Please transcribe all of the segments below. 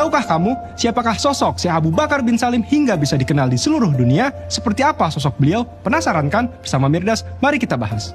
Tahukah kamu siapakah sosok Syekh Abu Bakar bin Salim hingga bisa dikenal di seluruh dunia? Seperti apa sosok beliau? Penasaran kan? Bersama Mirdas, mari kita bahas.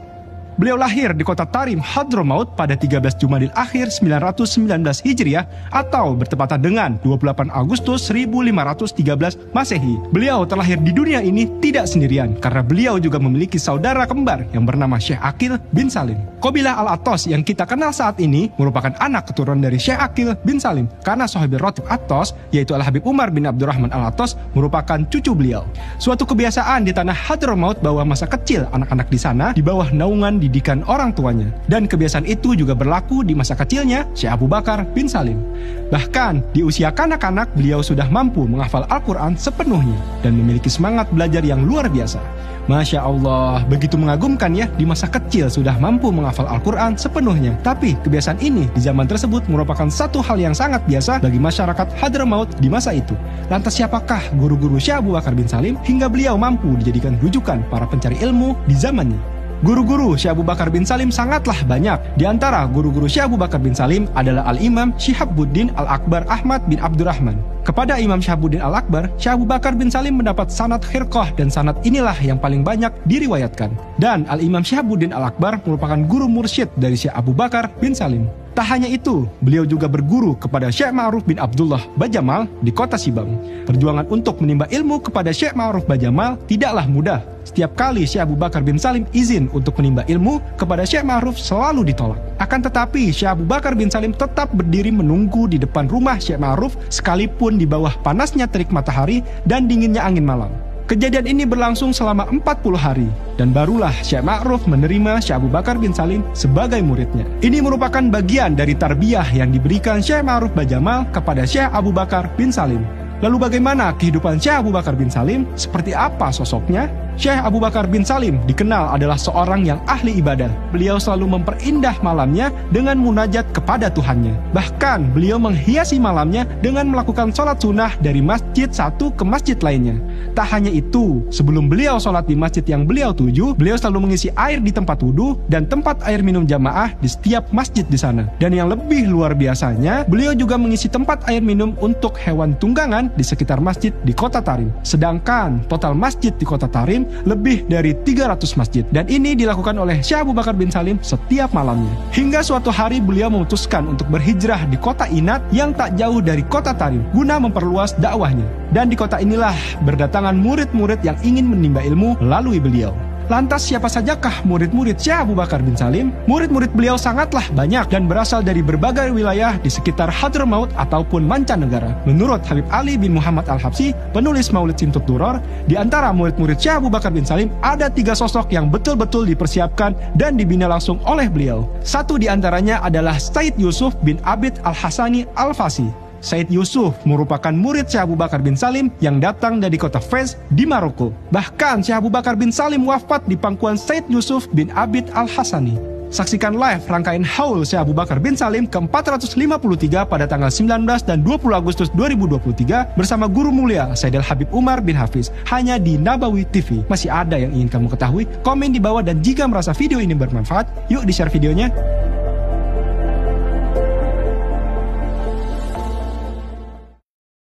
Beliau lahir di kota Tarim, Hadramaut pada 13 Jumadil Akhir 919 Hijriah atau bertepatan dengan 28 Agustus 1513 Masehi. Beliau terlahir di dunia ini tidak sendirian karena beliau juga memiliki saudara kembar yang bernama Syekh Aqil bin Salim. Qabilah Al-Attas yang kita kenal saat ini merupakan anak keturunan dari Syekh Aqil bin Salim karena Sahabi Ratib Attas yaitu Al-Habib Umar bin Abdurrahman Al-Attas merupakan cucu beliau. Suatu kebiasaan di tanah Hadramaut bahwa masa kecil anak-anak di sana di bawah naungan didikan orang tuanya. Dan kebiasaan itu juga berlaku di masa kecilnya Syekh Abu Bakar bin Salim. Bahkan di usia kanak-kanak beliau sudah mampu menghafal Al-Quran sepenuhnya dan memiliki semangat belajar yang luar biasa. Masya Allah, begitu mengagumkan ya, di masa kecil sudah mampu menghafal Al-Quran sepenuhnya. Tapi kebiasaan ini di zaman tersebut merupakan satu hal yang sangat biasa bagi masyarakat Hadramaut di masa itu. Lantas siapakah guru-guru Syekh Abu Bakar bin Salim hingga beliau mampu dijadikan rujukan para pencari ilmu di zamannya? Guru-guru Syekh Abu Bakar bin Salim sangatlah banyak. Di antara guru-guru Syekh Abu Bakar bin Salim adalah Al-Imam Syihabuddin Al-Akbar Ahmad bin Abdurrahman. Kepada Imam Syihabuddin Al-Akbar, Syekh Abu Bakar bin Salim mendapat sanad khirqah dan sanad inilah yang paling banyak diriwayatkan. Dan Al-Imam Syihabuddin Al-Akbar merupakan guru mursyid dari Syekh Abu Bakar bin Salim. Tak hanya itu, beliau juga berguru kepada Syekh Ma'ruf bin Abdullah Bajamal di kota Sibang. Perjuangan untuk menimba ilmu kepada Syekh Ma'ruf Bajamal tidaklah mudah. Setiap kali Syekh Abu Bakar bin Salim izin untuk menimba ilmu kepada Syekh Ma'ruf selalu ditolak. Akan tetapi Syekh Abu Bakar bin Salim tetap berdiri menunggu di depan rumah Syekh Ma'ruf sekalipun di bawah panasnya terik matahari dan dinginnya angin malam. Kejadian ini berlangsung selama 40 hari dan barulah Syekh Ma'ruf menerima Syekh Abu Bakar bin Salim sebagai muridnya. Ini merupakan bagian dari tarbiyah yang diberikan Syekh Ma'ruf Bajamal kepada Syekh Abu Bakar bin Salim. Lalu bagaimana kehidupan Syekh Abu Bakar bin Salim? Seperti apa sosoknya? Syekh Abu Bakar bin Salim dikenal adalah seorang yang ahli ibadah. Beliau selalu memperindah malamnya dengan munajat kepada Tuhannya. Bahkan beliau menghiasi malamnya dengan melakukan sholat sunnah dari masjid satu ke masjid lainnya. Tak hanya itu, sebelum beliau sholat di masjid yang beliau tuju, beliau selalu mengisi air di tempat wudhu dan tempat air minum jamaah di setiap masjid di sana. Dan yang lebih luar biasanya, beliau juga mengisi tempat air minum untuk hewan tunggangan di sekitar masjid di kota Tarim. Sedangkan total masjid di kota Tarim lebih dari 300 masjid. Dan ini dilakukan oleh Syekh Abu Bakar bin Salim setiap malamnya. Hingga suatu hari beliau memutuskan untuk berhijrah di kota Inat yang tak jauh dari kota Tarim guna memperluas dakwahnya. Dan di kota inilah berdatangan murid-murid yang ingin menimba ilmu melalui beliau. Lantas siapa sajakah murid-murid Syekh Abu Bakar bin Salim? Murid-murid beliau sangatlah banyak dan berasal dari berbagai wilayah di sekitar Hadramaut ataupun mancanegara. Menurut Habib Ali bin Muhammad Al-Habsyi, penulis Maulid Simtud Duror, di antara murid-murid Syekh Abu Bakar bin Salim ada 3 sosok yang betul-betul dipersiapkan dan dibina langsung oleh beliau. Satu di antaranya adalah Said Yusuf bin Abid Al-Hasani Al-Fasi. Said Yusuf merupakan murid Syekh Abu Bakar bin Salim yang datang dari kota Fez di Maroko. Bahkan Syekh Abu Bakar bin Salim wafat di pangkuan Said Yusuf bin Abid Al-Hasani. Saksikan live rangkaian haul Syekh Abu Bakar bin Salim ke-453 pada tanggal 19 dan 20 Agustus 2023 bersama guru mulia Sayyidil Habib Umar bin Hafiz hanya di Nabawi TV. Masih ada yang ingin kamu ketahui? Komen di bawah, dan jika merasa video ini bermanfaat, yuk di-share videonya.